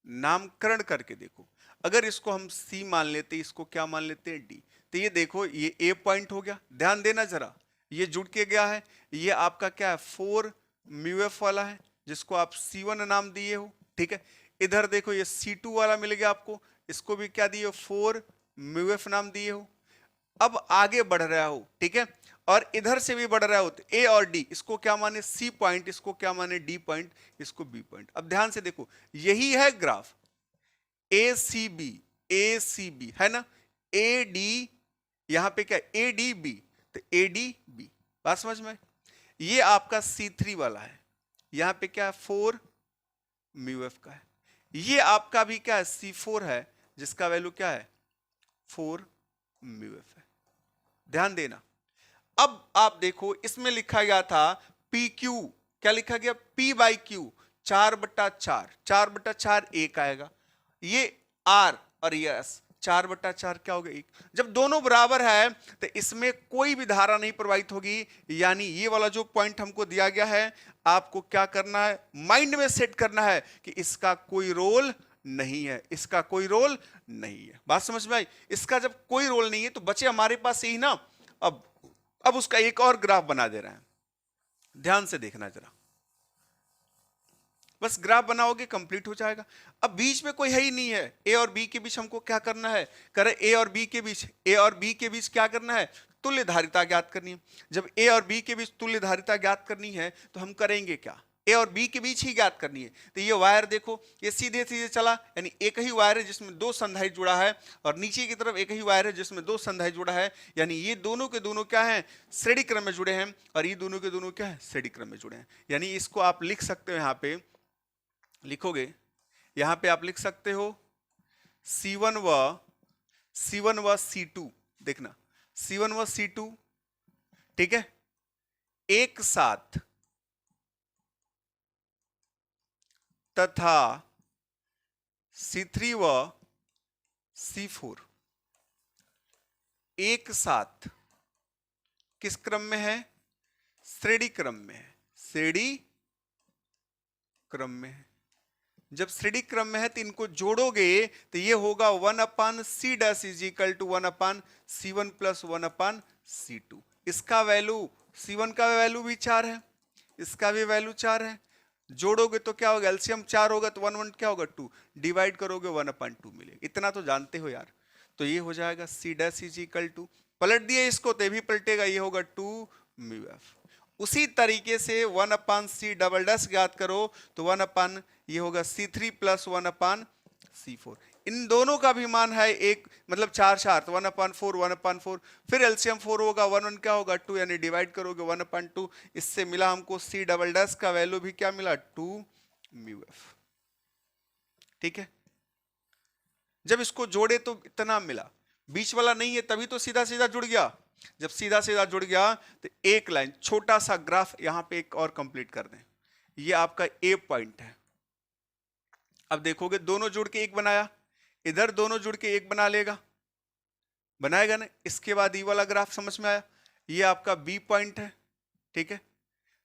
नामकरण करके देखो, अगर इसको हम सी मान लेते, इसको क्या मान लेते हैं, डी, तो ये देखो ये ए पॉइंट हो गया। ध्यान देना जरा, ये जुड़ के गया है, ये आपका क्या है 4 म्यू एफ वाला है, जिसको आप C1 नाम दिए हो, ठीक है। इधर देखो ये C2 वाला मिल गया आपको, इसको भी क्या दिए हो, 4 म्यू एफ नाम दिए हो। अब आगे बढ़ रहा हो, ठीक है, और इधर से भी बढ़ रहा हो, तो ए और डी, इसको क्या माने सी पॉइंट, इसको क्या माने डी पॉइंट, इसको बी पॉइंट। अब ध्यान से देखो, यही है ग्राफ ए सी बी है ना, ए डी, यहां पे क्या ए डी बी, तो ए डी बी, बात समझ में। ये आपका C3 वाला है, यहां पे क्या है 4 म्यू एफ का है। ये आपका भी क्या है C4 है, जिसका वैल्यू क्या है 4 म्यू एफ है। ध्यान देना, अब आप देखो इसमें लिखा गया था पी क्यू, क्या लिखा गया P बाई क्यू, 4/4, 4/4 1 आएगा, ये R और ये S, 4/4 क्या होगा 1। जब दोनों बराबर है तो इसमें कोई भी धारा नहीं प्रवाहित होगी, यानी ये वाला जो पॉइंट हमको दिया गया है, आपको क्या करना है, माइंड में सेट करना है कि इसका कोई रोल नहीं है, इसका कोई रोल नहीं है। बात समझ में आई, इसका जब कोई रोल नहीं है तो बचे हमारे पास यही ना। अब उसका एक और ग्राफ बना दे रहे हैं, ध्यान से देखना जरा, बस ग्राफ बनाओगे कंप्लीट हो जाएगा। अब बीच में कोई है ही नहीं है, ए और बी के बीच हमको क्या करना है, करे ए और बी के बीच क्या करना है, तुल्य धारिता ज्ञात करनी है। जब ए और बी के बीच तुल्य धारिता ज्ञात करनी है तो हम करेंगे क्या, ए और बी के बीच ही ज्ञात करनी है। तो ये वायर देखो, ये सीधे सीधे चला, यानी एक ही वायर है जिसमें 2 संधाई जुड़ा है, और नीचे की तरफ एक ही वायर है जिसमें 2 संधाई जुड़ा है, यानी ये दोनों के दोनों क्या है, श्रेणी क्रम में जुड़े हैं, और ये दोनों के दोनों क्या है, श्रेणी क्रम में जुड़े हैं। यानी इसको आप लिख सकते हो, यहां पे लिखोगे, यहां पे आप लिख सकते हो C1 व C2, देखना C1 व C2, ठीक है, एक साथ तथा C3 व C4 एक साथ किस क्रम में है, श्रेणी क्रम में है, श्रेणी क्रम में है। जब श्रेणी क्रम में है तो इनको जोड़ोगे तो ये होगा 1/C dash is equal to 1/C1 plus 1/C2। इसका वैल्यू C1 का वैल्यू भी 4 है, इसका भी वैल्यू 4 है, जोड़ोगे तो क्या होगा, एलसीएम 4 होगा तो 1 क्या होगा 2, डिवाइड करोगे 1/2 मिलेगा। इतना तो जानते हो यार, तो ये हो जाएगा C dash is equal to, पलट दिए इसको तो भी पलटेगा, ये होगा 2 म्यू एफ। उसी तरीके से 1/C डबल डैश ज्ञात करो तो 1/ ये होगा C3 प्लस 1/C4। इन दोनों का भी मान है एक, मतलब 4 तो 1/4, फिर एलसीएम 4 होगा, 1 क्या होगा 2, यानी डिवाइड करोगे 1/2। इससे मिला हमको C डबल डैश का वैल्यू भी क्या मिला 2 म्यू एफ, ठीक है। जब इसको जोड़े तो इतना मिला, बीच वाला नहीं है तभी तो सीधा सीधा जुड़ गया। जब सीधा सीधा जुड़ गया तो एक लाइन, छोटा सा ग्राफ यहां पे एक और कंप्लीट कर दें। ये आपका ए पॉइंट है, अब देखोगे दोनों जुड़ के एक बनाया, इधर दोनों जुड़ के एक बना लेगा, बनाएगा ना। इसके बाद ये वाला ग्राफ समझ में आया, ये आपका बी पॉइंट है, ठीक है।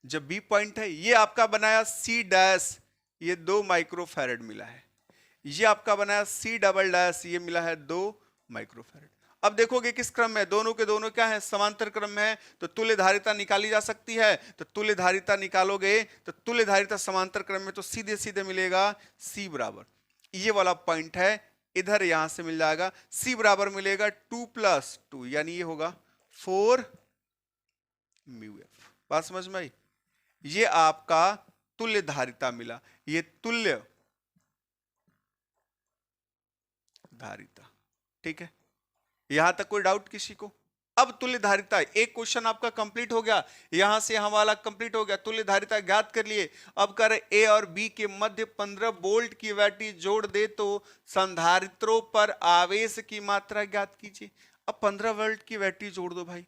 जब बी पॉइंट है, ये आपका बनाया सी डैश, ये 2 माइक्रोफैरड मिला है, ये आपका बनाया सी डबल डैश, ये मिला है 2 माइक्रोफैरड। अब देखोगे किस क्रम में, दोनों के दोनों क्या है, समांतर क्रम में है, तो तुल्य धारिता निकाली जा सकती है। तो तुल्य धारिता निकालोगे तो तुल्य धारिता समांतर क्रम में तो सीधे सीधे मिलेगा C बराबर, ये वाला पॉइंट है, इधर यहां से मिल जाएगा C बराबर मिलेगा 2 + 2, यानी ये होगा 4 म्यू एफ। बात समझ में आई, ये आपका तुल्य धारिता मिला, ये तुल्य धारिता, ठीक है। यहां तक कोई डाउट किसी को? अब तुल्य धारिता, एक क्वेश्चन आपका कंप्लीट हो गया, यहां से हमारा कंप्लीट हो गया, तुल्य धारिता ज्ञात कर लिए। अब कर ए और बी के मध्य 15 वोल्ट की बैटरी जोड़ दे तो संधारित्रों पर आवेश की मात्रा ज्ञात कीजिए। अब 15 वोल्ट की बैटरी जोड़ दो भाई,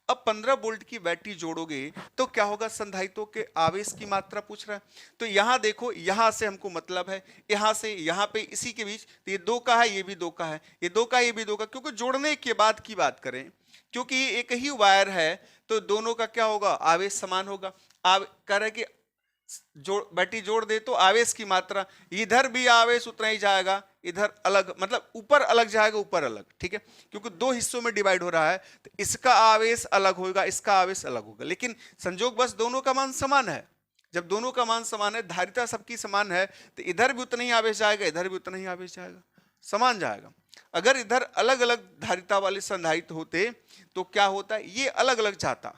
अब 15 वोल्ट की बैटरी जोड़ोगे तो क्या होगा, संधारित्रों के आवेश की मात्रा पूछ रहा है। तो यहां देखो, यहां से हमको मतलब है, यहां से यहां पे इसी के बीच, तो ये 2 का है, ये भी 2 का है, ये 2 का, ये भी 2 का, क्योंकि जोड़ने के बाद की बात करें, क्योंकि एक ही वायर है तो दोनों का क्या होगा, आवेश समान होगा। आप कह रहे कि बैटरी जोड़ दे तो आवेश की मात्रा, इधर भी आवेश उतना ही जाएगा, इधर अलग, मतलब ऊपर अलग जाएगा, ऊपर अलग, ठीक है, क्योंकि दो हिस्सों में डिवाइड हो रहा है, तो इसका आवेश अलग होगा, इसका आवेश अलग होगा। लेकिन संजोग बस दोनों का मान समान है। जब दोनों का मान समान है, धारिता सबकी समान है, तो इधर भी उतना ही आवेश जाएगा, इधर भी उतना ही आवेश जाएगा, समान जाएगा। अगर इधर अलग अलग धारिता वाले संधारित्र होते तो क्या होता है, ये अलग अलग जाता,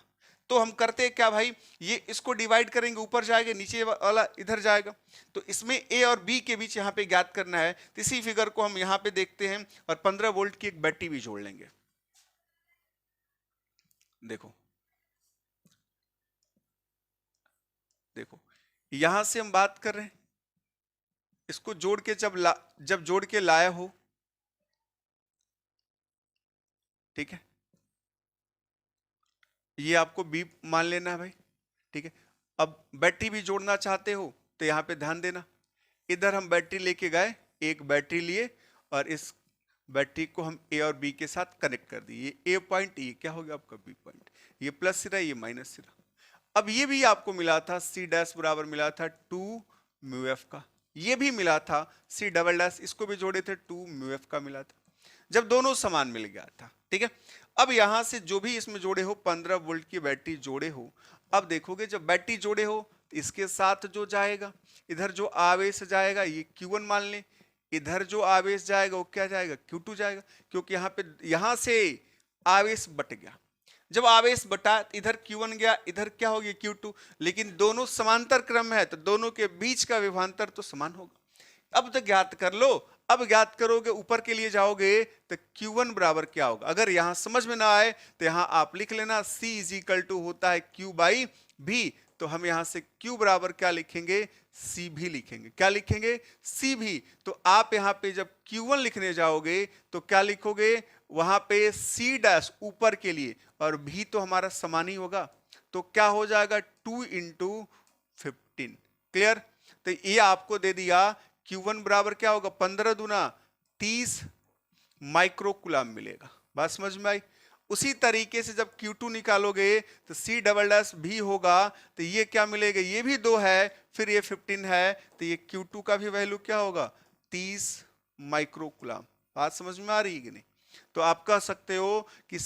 तो हम करते क्या भाई, ये इसको डिवाइड करेंगे, ऊपर जाएगा, नीचे वाला इधर जाएगा। तो इसमें ए और बी के बीच यहाँ पे ज्ञात करना है, तो इसी फिगर को हम यहाँ पे देखते हैं और 15 वोल्ट की एक बैटरी भी जोड़ लेंगे। देखो देखो यहां से हम बात कर रहे हैं, इसको जोड़ के जब जोड़ के लाया हो, ठीक है, ये आपको बी मान लेना है भाई, ठीक है। अब बैटरी भी जोड़ना चाहते हो तो यहाँ पे ध्यान देना, इधर हम बैटरी लेके गए, एक बैटरी लिए और इस बैटरी को हम ए और बी के साथ कनेक्ट कर दिए, ये ए पॉइंट, ये क्या हो गया आपका बी पॉइंट, ये प्लस सिरा, ये माइनस सिरा। अब ये भी आपको मिला था सी डैश बराबर मिला था 2 म्यू एफ का, ये भी मिला था सी डबल डैश, इसको भी जोड़े थे 2 म्यू एफ का मिला था, जब दोनों समान मिल गया था, ठीक है। अब यहां से जो भी इसमें जोड़े हो, 15 वोल्ट की बैटरी जोड़े हो, अब देखोगे जब बैटरी जोड़े हो इसके साथ जो जाएगा, इधर जो आवेश जाएगा ये Q1 मान लें, इधर जो आवेश जाएगा वो क्या जाएगा, Q2 जाएगा, क्योंकि यहां से आवेश बट गया। जब आवेश बटा, इधर Q1 गया, इधर क्या हो गया Q2, लेकिन दोनों समांतर क्रम है तो दोनों के बीच का विभवांतर तो समान होगा। अब तो ज्ञात कर लो, अब ज्ञात करोगे, ऊपर के लिए जाओगे तो Q1 बराबर क्या होगा, अगर यहां समझ में ना आए तो यहां आप लिख लेना C इज इक्वल टू होता है Q बाई भी, तो हम यहां से Q बराबर क्या लिखेंगे, C भी लिखेंगे, क्या लिखेंगे, C भी। तो आप यहां पे जब Q1 लिखने जाओगे तो क्या लिखोगे, वहां पे C डैश ऊपर के लिए और भी तो हमारा समान ही होगा, तो क्या हो जाएगा 2 इंटू 15, क्लियर। तो ये आपको दे दिया Q1 बराबर क्या होगा, 15 दूना 30 माइक्रो कूलम मिलेगा, बात समझ में आई। उसी तरीके से जब Q2 निकालोगे तो C डबल डैश भी होगा, तो ये क्या मिलेगा, ये भी 2 है, फिर ये 15 है, तो ये Q2 का भी वैल्यू क्या होगा, 30 माइक्रो कूलम। बात समझ में आ रही है कि नहीं। तो आप कह सकते हो कि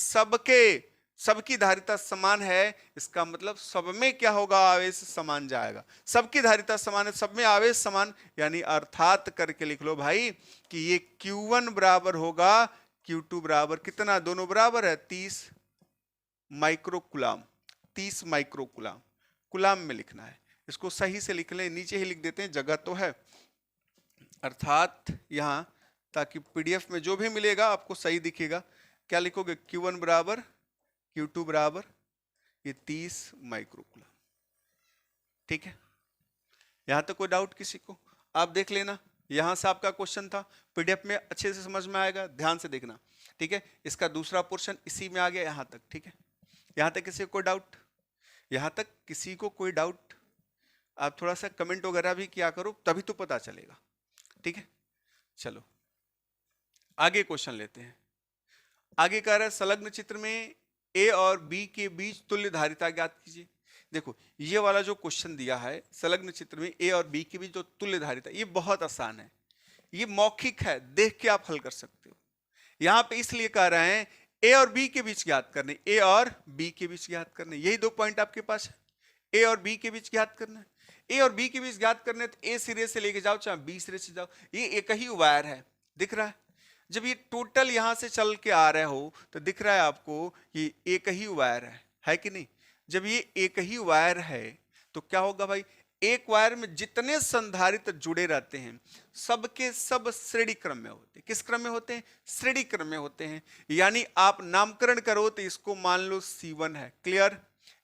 सबकी धारिता समान है, इसका मतलब सब में क्या होगा, आवेश समान जाएगा। सबकी धारिता समान है, सब में आवेश समान, यानी अर्थात करके लिख लो भाई कि ये Q1 बराबर होगा Q2 बराबर कितना, दोनों बराबर है 30 micro coulomb, 30 micro coulomb, coulomb में लिखना है, इसको सही से लिख लें, नीचे ही लिख देते हैं, जगह तो है, अर्थात यहां, ताकि पीडीएफ में जो भी मिलेगा आपको सही दिखेगा। क्या लिखोगे, Q1 बराबर Q2 बराबर ये 30 माइक्रो कूलम, ठीक है। यहां तक कोई डाउट किसी को, आप देख लेना, यहां से आपका क्वेश्चन था, पीडीएफ में अच्छे से समझ में आएगा, ध्यान से देखना, ठीक है। इसका दूसरा पोर्शन इसी में आ गया यहां तक, ठीक है। यहां तक किसी को कोई डाउट, यहां तक किसी को कोई डाउट, आप थोड़ा सा कमेंट वगैरह भी किया करो, तभी तो पता चलेगा, ठीक है। चलो आगे क्वेश्चन लेते हैं। आगे कह रहा है संलग्न चित्र में ए और बी के बीच तुल्य धारिता ज्ञात कीजिए। देखो ये वाला जो क्वेश्चन दिया है, संलग्न चित्र में ए और बी के बीच जो तुल्य धारिता, ये बहुत आसान है, ये मौखिक है, देख के आप हल कर सकते हो। यहां पे इसलिए कह रहे हैं ए और बी के बीच ज्ञात करने, ए और बी के बीच ज्ञात करने, यही 2 पॉइंट आपके पास है, ए और बी के बीच ज्ञात करना है। ए और बी के बीच ज्ञात करने तो ए सिरे से लेके जाओ चाहे बी सिरे से जाओ, ये एक ही वायर है, दिख रहा है। जब ये टोटल यहां से चल के आ रहे हो तो दिख रहा है आपको ये एक ही वायर है कि नहीं। जब ये एक ही वायर है तो क्या होगा भाई, एक वायर में जितने संधारित्र जुड़े रहते हैं सबके सब श्रेणी क्रम में होते हैं। किस क्रम में होते हैं, श्रेणी क्रम में होते हैं। यानी आप नामकरण करो तो इसको मान लो C1 है, क्लियर।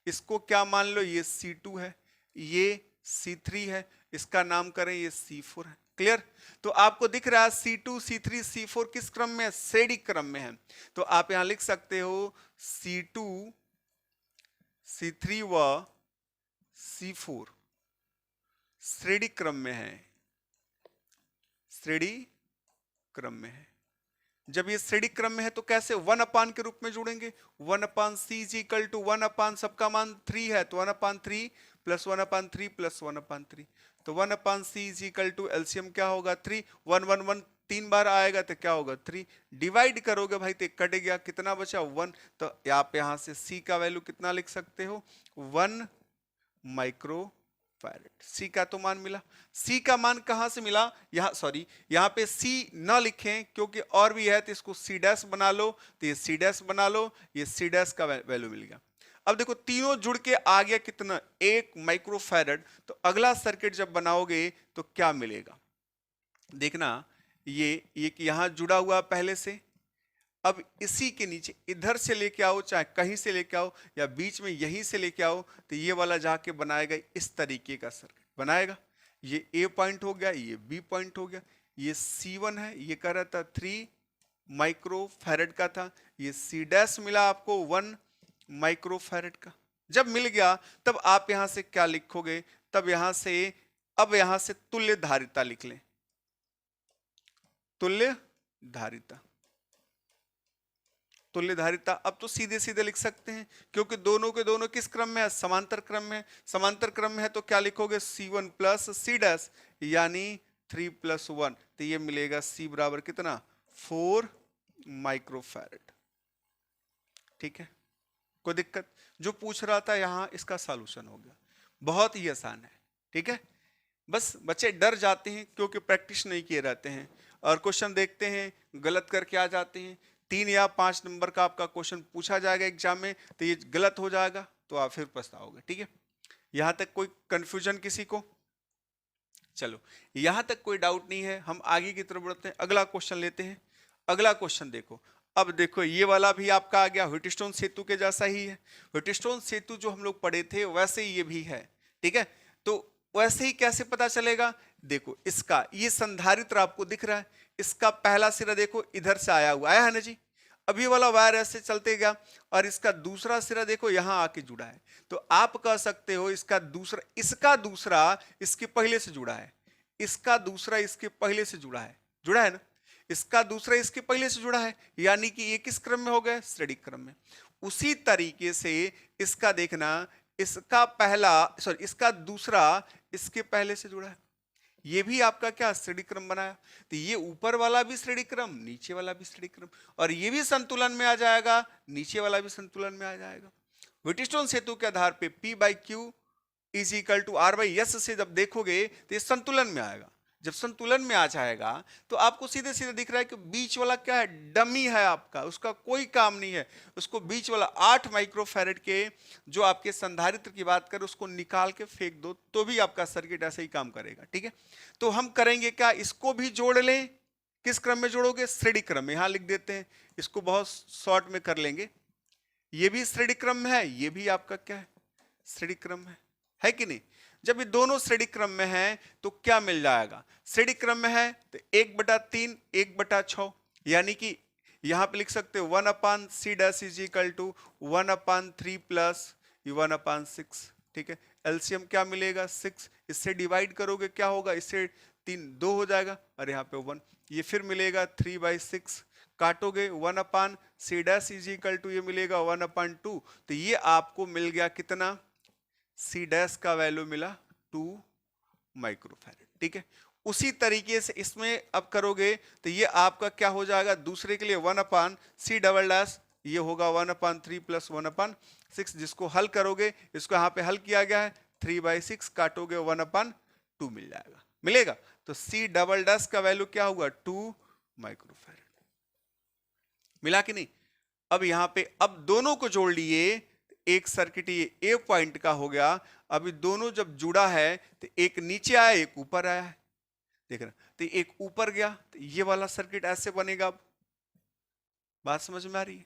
इसको क्या मान लो, ये C2 है, ये C3 है, इसका नाम करें ये C4 है, क्लियर। तो आपको दिख रहा है C2 C3 C4 किस क्रम में है, श्रेणी क्रम में है। तो आप यहां लिख सकते हो C2 C3 व C4 श्रेणी क्रम में है, श्रेणी क्रम में है। जब ये श्रेणी क्रम में है तो कैसे 1 अपान के रूप में जोड़ेंगे, 1 अपान सी इज इक्वल टू 1 अपान सबका मान 3 है तो 1 अपान 3 प्लस 1 अपान 3 प्लस 1 अपान 3, तो 1 अपान सी इज इक्वल टू एलसीएम क्या होगा 3, 1 1 1 3 बार आएगा तो क्या होगा 3, डिवाइड करोगे भाई तो कट गया, कितना बचा 1, तो आप यहां से सी का वैल्यू कितना लिख सकते हो 1 माइक्रो फैरेड। सी का तो मान मिला, सी का मान कहां से मिला, यहां सॉरी यहां पे सी ना लिखें क्योंकि और भी है तो इसको सी डैश बना लो, तो ये सी डैश बना लो, ये सी डैश का वैल्यू मिल गया। अब देखो तीनों जुड़ के आ गया कितना 1 माइक्रो फैरेड, तो अगला सर्किट जब बनाओगे तो क्या मिलेगा, देखना ये यहां जुड़ा हुआ पहले से, अब इसी के नीचे इधर से लेके आओ चाहे कहीं से लेके आओ या बीच में यहीं से लेके आओ तो ये वाला जाके बनाएगा इस तरीके का सर्किट बनाएगा, ये ए पॉइंट हो गया, ये बी पॉइंट हो गया, ये C1 है, ये कह रहा था 3 माइक्रो फैरेड का था, ये सी डैश मिला आपको 1 माइक्रो फैरेड का। जब मिल गया तब आप यहां से क्या लिखोगे, तब यहां से अब यहां से तुल्य धारिता लिख लें, तुल्य धारिता, तुल्य धारिता अब तो सीधे सीधे लिख सकते हैं क्योंकि दोनों के दोनों किस क्रम में है, समांतर क्रम में, समांतर क्रम में है तो क्या लिखोगे C1 प्लस सी डैश यानी 3 प्लस 1, तो ये मिलेगा C बराबर कितना 4 माइक्रोफैरेड। ठीक है, कोई दिक्कत, जो पूछ रहा था यहां इसका सॉल्यूशन हो गया, बहुत ही आसान है। ठीक है, बस बच्चे डर जाते हैं क्योंकि प्रैक्टिस नहीं किए रहते हैं और क्वेश्चन देखते हैं गलत करके आ जाते हैं, 3 या 5 नंबर का आपका क्वेश्चन पूछा जाएगा एग्जाम में तो ये गलत हो जाएगा तो आप फिर पछताओगे। ठीक है, यहां तक कोई कंफ्यूजन किसी को, चलो यहां तक कोई डाउट नहीं है, हम आगे की तरफ बढ़ते हैं, अगला क्वेश्चन लेते हैं। अगला क्वेश्चन देखो, अब देखो ये वाला भी आपका आ गया, व्हिटस्टोन सेतु के जैसा ही है, व्हिटस्टोन सेतु जो हम लोग पढ़े थे वैसे ही ये भी है। ठीक है, तो वैसे ही कैसे पता चलेगा, देखो इसका ये संधारित्र आपको दिख रहा है, इसका पहला सिरा देखो इधर से आया हुआ है ना जी, अब ये वाला वायर ऐसे चलते गया और इसका दूसरा सिरा देखो यहां आके जुड़ा है, तो आप कह सकते हो इसका दूसरा इसके पहले से जुड़ा है, इसका दूसरा इसके पहले से जुड़ा है ना, इसका दूसरा इसके पहले से जुड़ा है, यानी कि ये किस क्रम में हो गया, श्रेणी क्रम में। उसी तरीके से इसका देखना, इसका दूसरा इसके पहले से जुड़ा है, ये भी आपका क्या श्रेणी क्रम बनाया, तो ये ऊपर वाला भी श्रेणी क्रम, नीचे वाला भी श्रेणी क्रम, और ये भी संतुलन में आ जाएगा, नीचे वाला भी संतुलन में आ जाएगा। व्हिटस्टोन सेतु के आधार पे P/Q is equal to R/S से जब देखोगे तो ये संतुलन में आएगा, जब संतुलन में आ जाएगा तो आपको सीधे सीधे दिख रहा है कि बीच वाला क्या है, डमी है आपका, उसका कोई काम नहीं है, उसको बीच वाला 8 माइक्रोफैरेड के जो आपके संधारित्र की बात करें उसको निकाल के फेंक दो तो भी आपका सर्किट ऐसे ही काम करेगा। ठीक है, तो हम करेंगे क्या, इसको भी जोड़ लें, किस क्रम में जोड़ोगे, श्रेणी क्रम में, यहां लिख देते हैं, इसको बहुत शॉर्ट में कर लेंगे, ये भी श्रेणी क्रम में है, ये भी आपका क्या है, श्रेणी क्रम है कि नहीं। जब ये दोनों श्रेणी क्रम में हैं तो क्या मिल जाएगा, श्रेणी क्रम में है तो 1/3 1/6, यानी कि यहां पे लिख सकते हो 1/C dash is equal to 1/3 plus 1/6। ठीक है, एलसीएम क्या मिलेगा 6, इससे डिवाइड करोगे क्या होगा, इससे 3 2 हो जाएगा और यहाँ पे 1, ये फिर मिलेगा 3/6, काटोगे 1/C dash is equal to ये मिलेगा 1/2, तो ये आपको मिल गया कितना, सी डैश का वैल्यू मिला 2 माइक्रोफैरेड। ठीक है, उसी तरीके से इसमें अब करोगे तो ये आपका क्या हो जाएगा, दूसरे के लिए 1/C डबल डैश ये होगा 1/3 प्लस 1/6, जिसको हल करोगे, इसको यहाँ पे हल किया गया है 3/6, काटोगे 1/2 मिल जाएगा, मिलेगा, तो C डबल डैश का वैल्यू क्या होगा 2 माइक्रोफैरेड, मिला कि नहीं। अब यहाँ पे अब दोनों को जोड़ लिए, एक सर्किट ये ए पॉइंट का हो गया, अभी दोनों जब जुड़ा है तो एक नीचे आया एक ऊपर आया है, देख रहे, तो एक ऊपर गया तो ये वाला सर्किट ऐसे बनेगा, बात समझ में आ रही है,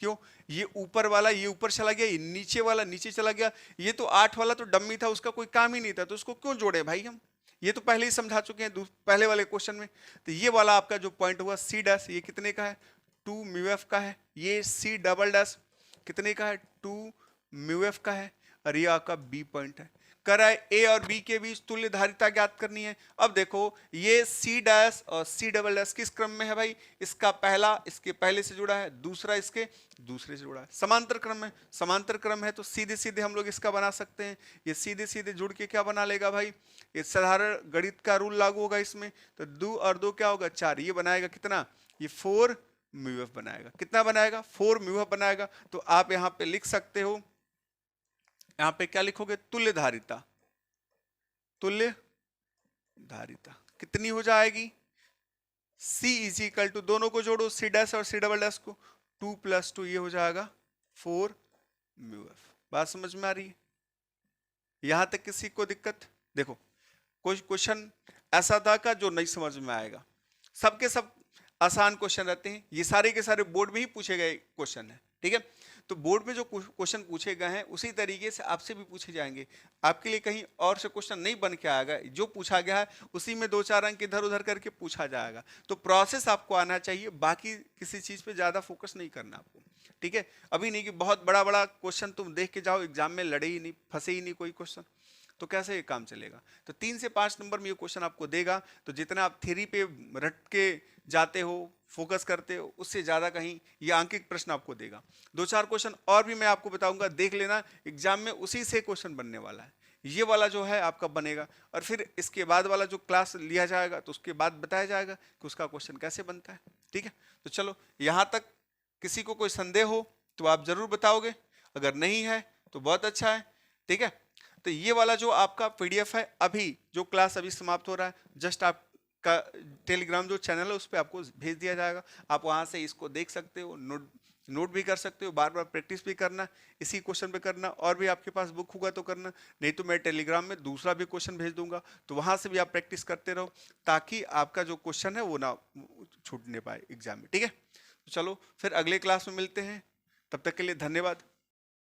क्यों, ये ऊपर वाला ये ऊपर चला गया, ये नीचे वाला नीचे चला गया, ये तो 8 वाला तो डम्मी था, उसका कोई काम ही नहीं था, तो उसको क्यों जोड़े भाई हम, ये तो पहले ही समझा चुके हैं पहले वाले क्वेश्चन में। तो ये वाला आपका जो पॉइंट हुआ C डैश, ये कितने का है 2 μF का है, ये C डबल डैश कितने का है 2 μF का है, और ये आपका B पॉइंट है, कर रहा है ए और बी के बीच तुल्य धारिता ज्ञात करनी है। अब देखो ये सी डैश और सी डबल डैश किस क्रम में है भाई, इसका पहला इसके पहले से जुड़ा है, दूसरा इसके दूसरे से जुड़ा है, समांतर क्रम है। समांतर क्रम है तो सीधे सीधे हम लोग इसका बना सकते हैं, ये सीधे सीधे जुड़ के क्या बना लेगा भाई, ये साधारण गणित का रूल लागू होगा इसमें, तो 2 और 2 क्या होगा 4, ये बनाएगा कितना, ये 4 म्यू एफ बनाएगा। कितना बनाएगा 4 म्यू एफ बनाएगा। तो आप यहां पे लिख सकते हो, यहां पे क्या लिखोगे, तुल्य धारिता, तुल्य धारिता कितनी हो जाएगी, C इज इक्वल टू, दोनों को जोड़ो C डैश और C डबल डैश को, 2 + 2 ये हो जाएगा 4 म्यू एफ। बात समझ में आ रही है, यहां तक किसी को दिक्कत। देखो कुछ क्वेश्चन ऐसा था का जो नहीं समझ में आएगा, सबके सब आसान क्वेश्चन रहते हैं, ये सारे के सारे बोर्ड में ही पूछे गए क्वेश्चन है, ठीक है। तो बोर्ड में जो क्वेश्चन पूछे गए हैं उसी तरीके से आपसे भी पूछे जाएंगे, आपके लिए कहीं और से क्वेश्चन नहीं बन के आएगा, जो पूछा गया है उसी में 2-4 अंक इधर उधर करके पूछा जाएगा। तो प्रोसेस आपको आना चाहिए, बाकी किसी चीज पे ज्यादा फोकस नहीं करना आपको, ठीक है। अभी नहीं कि बहुत बड़ा बड़ा क्वेश्चन तुम देख के जाओ एग्जाम में, लड़े ही नहीं, फंसे ही नहीं कोई क्वेश्चन, तो कैसे ये काम चलेगा। तो 3 से 5 नंबर में ये क्वेश्चन आपको देगा, तो जितना आप थ्योरी पे रट के जाते हो, फोकस करते हो, उससे ज्यादा कहीं ये आंकिक प्रश्न आपको देगा। 2-4 क्वेश्चन और भी मैं आपको बताऊंगा, देख लेना, एग्जाम में उसी से क्वेश्चन बनने वाला है। ये वाला जो है आपका बनेगा, और फिर इसके बाद वाला जो क्लास लिया जाएगा तो उसके बाद बताया जाएगा कि उसका क्वेश्चन कैसे बनता है, ठीक है। तो चलो यहां तक किसी को कोई संदेह हो तो आप जरूर बताओगे, अगर नहीं है तो बहुत अच्छा है, ठीक है। तो ये वाला जो आपका पीडीएफ है, अभी जो क्लास अभी समाप्त हो रहा है, जस्ट आपका टेलीग्राम जो चैनल है उस पर आपको भेज दिया जाएगा, आप वहां से इसको देख सकते हो, नोट भी कर सकते हो, बार बार प्रैक्टिस भी करना, इसी क्वेश्चन पे करना, और भी आपके पास बुक होगा तो करना, नहीं तो मैं टेलीग्राम में दूसरा भी क्वेश्चन भेज दूंगा, तो वहां से भी आप प्रैक्टिस करते रहो, ताकि आपका जो क्वेश्चन है वो ना छूटने पाए एग्जाम में, ठीक है। तो चलो फिर अगले क्लास में मिलते हैं, तब तक के लिए धन्यवाद।